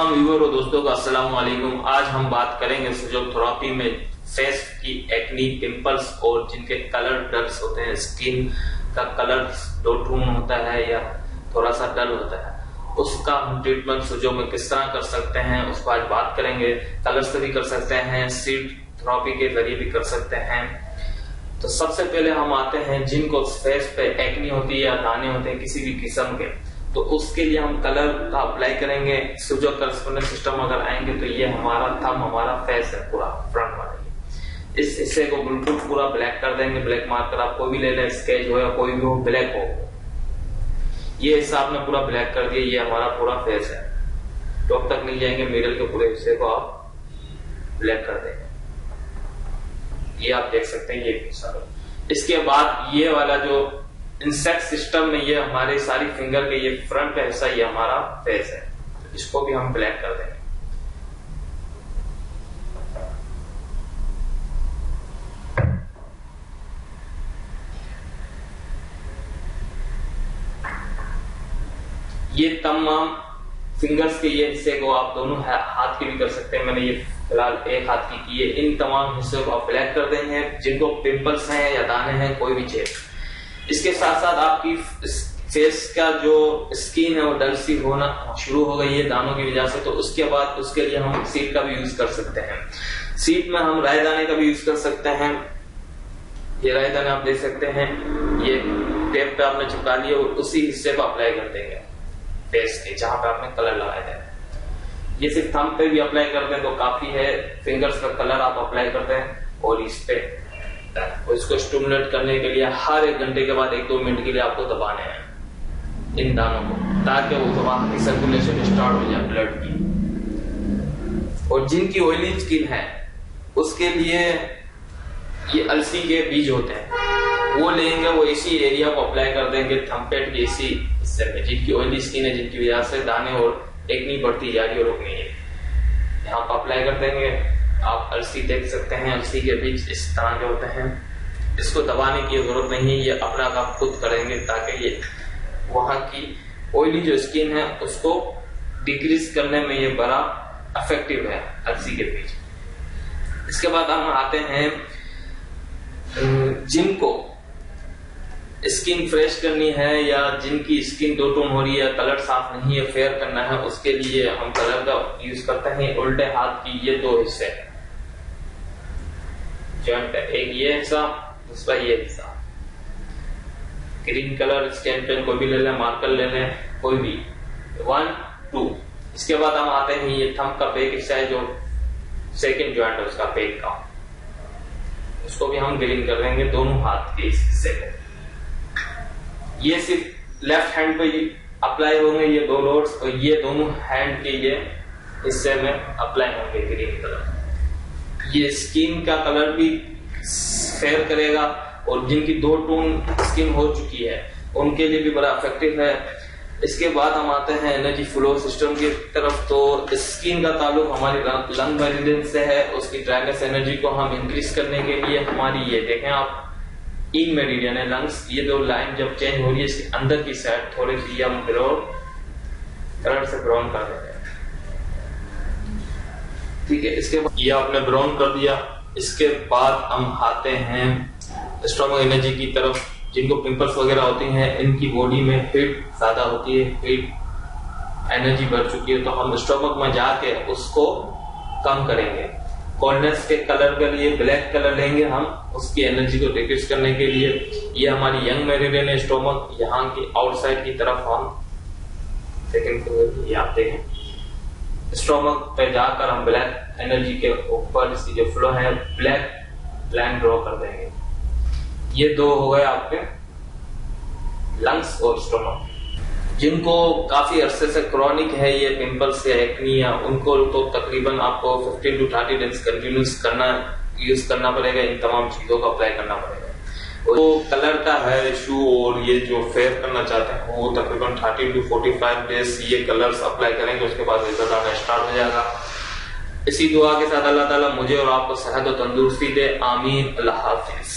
तमाम व्यूअर और दोस्तों का अस्सलाम वालेकुम। आज हम बात करेंगे फिजियोथेरेपी में फेस की एक्नी, पिंपल्स और जिनके कलर डल्स होते हैं, स्किन का कलर डोटून होता है या थोड़ा सा डल होता है, उसका हम ट्रीटमेंट फिजियो में किस तरह कर सकते हैं उसको आज बात करेंगे। कलर से भी कर सकते हैं, सीड थेरेपी के जरिए भी कर सकते हैं। तो सबसे पहले हम आते हैं जिनको फेस पे एक्नी होती है या दाने होते हैं किसी भी किस्म के, तो उसके लिए हम कलर का अप्लाई करेंगे। फिजियो करस्पोंडेंट सिस्टम अगर आएंगे तो ये हमारा थंब, हमारा फेस है पूरा फ्रंट वाला, इस हिस्से को बिल्कुल पूरा ब्लैक कर देंगे। ब्लैक मार्कर आप कोई भी ले लें, स्केच हो या कोई भी हो, ब्लैक हो। ये हिस्सा आपने पूरा ब्लैक कर दिया, ये हमारा पूरा फेस है। टॉप तक नहीं जाएंगे, मिडल के पूरे हिस्से को आप ब्लैक कर देंगे। ये आप देख सकते हैं, ये हिस्सा। इसके बाद ये वाला जो इंसेक्ट सिस्टम में ये हमारे सारी फिंगर के ये फ्रंट का हिस्सा, ये हमारा फेस है, तो इसको भी हम ब्लैक कर देंगे। ये तमाम फिंगर्स के ये हिस्से को आप दोनों हाथ के भी कर सकते हैं। मैंने ये फिलहाल एक हाथ की है। इन तमाम हिस्सों को आप ब्लैक कर देंगे जिनको पिंपल्स हैं या दाने हैं, कोई भी चीज। इसके साथ साथ आपकी फेस का जो स्किन है वो डल सी होना शुरू हो गई है दानों की वजह से, तो उसके बाद उसके लिए हम सीड का भी यूज कर सकते हैं। सीड में हम रायदाने का भी यूज कर सकते हैं। ये रायदाने आप देख सकते हैं, ये टेप पे आपने चिपका लिया और उसी हिस्से को अप्लाई कर देंगे फेस के जहां पे आपने कलर लगाया है। ये सिर्फ थंब पे भी अप्लाई कर दें तो काफी है। फिंगर्स का कलर आप अप्लाई कर दें और इस पे, और इसको स्टिमुलेट करने के लिए हर 1 घंटे के बाद 1-2 मिनट के लिए आपको दबाने हैं इन दानों को, ताकि वो दिमाग की सर्कुलेशन स्टार्ट हो जाए ब्लड की। और जिनकी ऑयली स्किन है उसके लिए ये अलसी के बीज होते हैं, वो लेंगे, वो इसी एरिया को अप्लाई कर देंगे थंबपेट के इसी हिस्से में। जिनकी ऑयली स्किन है, जिनकी वजह से दाने और एक्नी बढ़ती जा रही है, रुक नहीं है, यहाँ पर अप्लाई कर देंगे। आप अलसी देख सकते हैं, अलसी के बीज इस तरह के होते हैं। इसको दबाने की जरूरत नहीं है, ये अपना काम खुद करेंगे ताकि ये वहां की ऑयली जो स्किन है उसको डिक्रीज करने में ये बड़ा इफेक्टिव है, अलसी के बीज। इसके बाद हम आते हैं जिनको स्किन फ्रेश करनी है या जिनकी स्किन दो टोन हो रही है, कलर साफ नहीं है, फेयर करना है, उसके लिए हम कलर का यूज करते हैं। उल्टे हाथ की ये 2 हिस्से जॉइंट है, एक ये हिस्सा, दूसरा ये हिस्सा। ग्रीन कलर स्केच पेन कोई भी ले लें, मार्कर ले लें, कोई भी 1, 2। इसके बाद हम आते हैं ये थंब का बैक हिस्सा है, जो सेकंड जॉइंट है उसका बैक का, उसको भी हम ग्रीन कर देंगे दोनों हाथ के इस हिस्से को। ये सिर्फ लेफ्ट हैंड पे अप्लाई होंगे ये 2 डॉट्स, और ये दोनों हैंड के ये हिस्से में अप्लाई होंगे ग्रीन कलर। ये स्किन का कलर भी फेयर करेगा, और जिनकी 2 टोन स्किन हो चुकी है उनके लिए भी बड़ा इफेक्टिव है। इसके बाद हम आते हैं एनर्जी फ्लो सिस्टम की तरफ। तो स्किन का ताल्लुक हमारी लंग मेरिडियन से है, उसकी ड्राइनेस एनर्जी को हम इंक्रीज करने के लिए हमारी ये देखें आप, इन मेरिडियन है लंग्स, ये 2 लाइन जब चेंज हो रही है इसके अंदर की साइड थोड़ी सी हम ब्राउन कलर से ब्राउन कर देते हैं, ठीक है। इसके बाद ये आपने ब्राउन कर दिया। इसके बाद हम आते हैं स्टोमक एनर्जी की तरफ। जिनको पिंपल्स वगैरह होती हैं, इनकी बॉडी में हीट ज्यादा होती है, हीट एनर्जी बढ़ चुकी है, तो हम स्टोमक में जाके उसको कम करेंगे। कोल्डनेस के कलर के लिए ब्लैक कलर लेंगे हम, उसकी एनर्जी को डिक्रीज करने के लिए। ये हमारी यंग मेरिडियन है स्टोमक, यहाँ की आउटसाइड की तरफ हम सेकंड ये आप देखें, स्टोमक पे जाकर हम ब्लैक एनर्जी के ऊपर इसकी जो फ्लो है ब्लैक लाइन ड्रॉ कर देंगे। ये 2 हो गए आपके लंग्स और स्टोमक। जिनको काफी अरसे से क्रॉनिक है ये पिंपल्स या एक्नी, या उनको तो तकरीबन आपको 15 to 30 डेज कंटिन्यूस यूज करना पड़ेगा, इन तमाम चीजों को अप्लाई करना पड़ेगा। तो कलर का है इशू और ये जो फेयर करना चाहते हैं वो तकरीबन 30 to 45 डेज ये कलर्स अप्लाई करेंगे, उसके बाद रिजल्ट आना स्टार्ट हो जाएगा। इसी दुआ के साथ अल्लाह ताला मुझे और आपको सेहत और तंदुरुस्ती दे, आमीन। अल्लाह हाफिज।